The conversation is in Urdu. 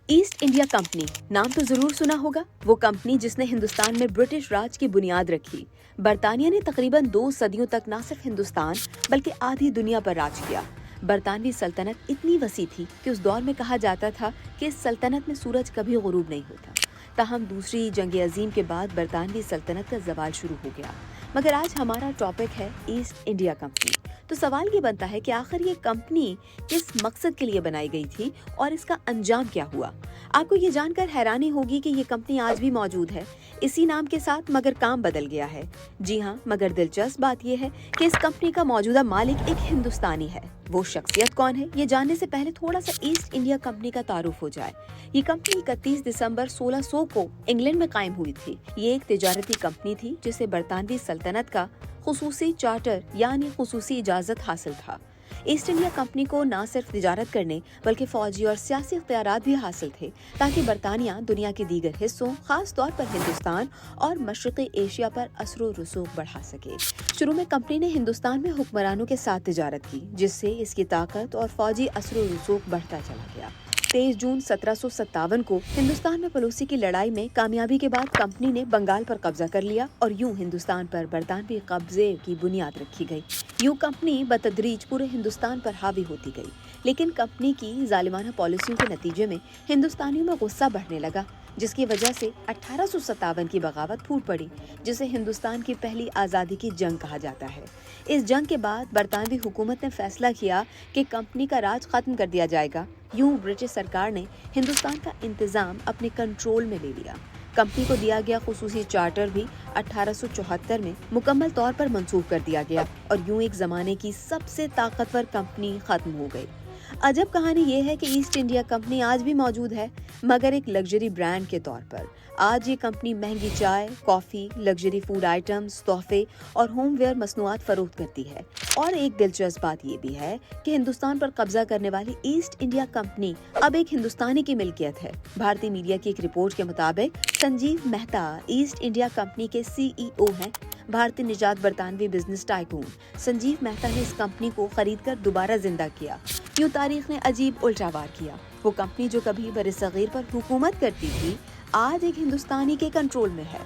ایسٹ انڈیا کمپنی نام تو ضرور سنا ہوگا۔ وہ کمپنی جس نے ہندوستان میں برٹش راج کی بنیاد رکھی۔ برطانیہ نے تقریباً 2 صدیوں تک نہ صرف ہندوستان بلکہ آدھی دنیا پر راج کیا۔ برطانوی سلطنت اتنی وسیع تھی کہ اس دور میں کہا جاتا تھا کہ اس سلطنت میں سورج کبھی غروب نہیں ہوتا۔ تاہم دوسری جنگ عظیم کے بعد برطانوی سلطنت کا زوال شروع ہو گیا۔ مگر آج ہمارا ٹاپک ہے ایسٹ انڈیا کمپنی۔ تو سوال یہ بنتا ہے کہ آخر یہ کمپنی کس مقصد کے لیے بنائی گئی تھی اور اس کا انجام کیا ہوا؟ آپ کو یہ جان کر حیرانی ہوگی کہ یہ کمپنی آج بھی موجود ہے، اسی نام کے ساتھ، مگر کام بدل گیا ہے۔ جی ہاں، مگر دلچسپ بات یہ ہے کہ اس کمپنی کا موجودہ مالک ایک ہندوستانی ہے۔ وہ شخصیت کون ہے، یہ جاننے سے پہلے تھوڑا سا ایسٹ انڈیا کمپنی کا تعارف ہو جائے۔ یہ کمپنی 31 دسمبر 1600 کو انگلینڈ میں قائم ہوئی تھی۔ یہ ایک تجارتی کمپنی تھی جسے برطانوی سلطنت کا خصوصی چارٹر یعنی خصوصی اجازت حاصل تھا۔ ایسٹ انڈیا کمپنی کو نہ صرف تجارت کرنے بلکہ فوجی اور سیاسی اختیارات بھی حاصل تھے تاکہ برطانیہ دنیا کے دیگر حصوں، خاص طور پر ہندوستان اور مشرقی ایشیا پر اثر و رسوخ بڑھا سکے۔ شروع میں کمپنی نے ہندوستان میں حکمرانوں کے ساتھ تجارت کی، جس سے اس کی طاقت اور فوجی اثر و رسوخ بڑھتا چلا گیا۔ 23 جون 1757 کو ہندوستان میں پلوسی کی لڑائی میں کامیابی کے بعد کمپنی نے بنگال پر قبضہ کر لیا اور یوں ہندوستان پر برطانوی قبضے کی بنیاد رکھی گئی۔ یوں کمپنی بتدریج پورے ہندوستان پر حاوی ہوتی گئی، لیکن کمپنی کی ظالمانہ پالیسیوں کے نتیجے میں ہندوستانیوں میں غصہ بڑھنے لگا، جس کی وجہ سے 1857 کی بغاوت پھوٹ پڑی، جسے ہندوستان کی پہلی آزادی کی جنگ کہا جاتا ہے۔ اس جنگ کے بعد برطانوی حکومت نے فیصلہ کیا کہ کمپنی کا راج ختم کر دیا جائے گا۔ یوں برٹش سرکار نے ہندوستان کا انتظام اپنے کنٹرول میں لے لیا۔ کمپنی کو دیا گیا خصوصی چارٹر بھی 1874 میں مکمل طور پر منسوخ کر دیا گیا اور یوں ایک زمانے کی سب سے طاقتور کمپنی ختم ہو گئی۔ عجب کہانی یہ ہے کہ ایسٹ انڈیا کمپنی آج بھی موجود ہے، مگر ایک لگژری برانڈ کے طور پر۔ آج یہ کمپنی مہنگی چائے، کافی، لگژری فوڈ آئٹمز، تحفے اور ہوم ویئر مصنوعات فروخت کرتی ہے۔ اور ایک دلچسپ بات یہ بھی ہے کہ ہندوستان پر قبضہ کرنے والی ایسٹ انڈیا کمپنی اب ایک ہندوستانی کی ملکیت ہے۔ بھارتی میڈیا کی ایک رپورٹ کے مطابق Sanjeev Mehta East India company کے CEO ہیں۔ بھارتی نژاد برطانوی بزنس ٹائکون سنجیو مہتا نے اس کمپنی کو خرید کر دوبارہ زندہ کیا۔ یوں تاریخ نے عجیب الٹا وار کیا۔ وہ کمپنی جو کبھی برصغیر پر حکومت کرتی تھی، آج ایک ہندوستانی کے کنٹرول میں ہے۔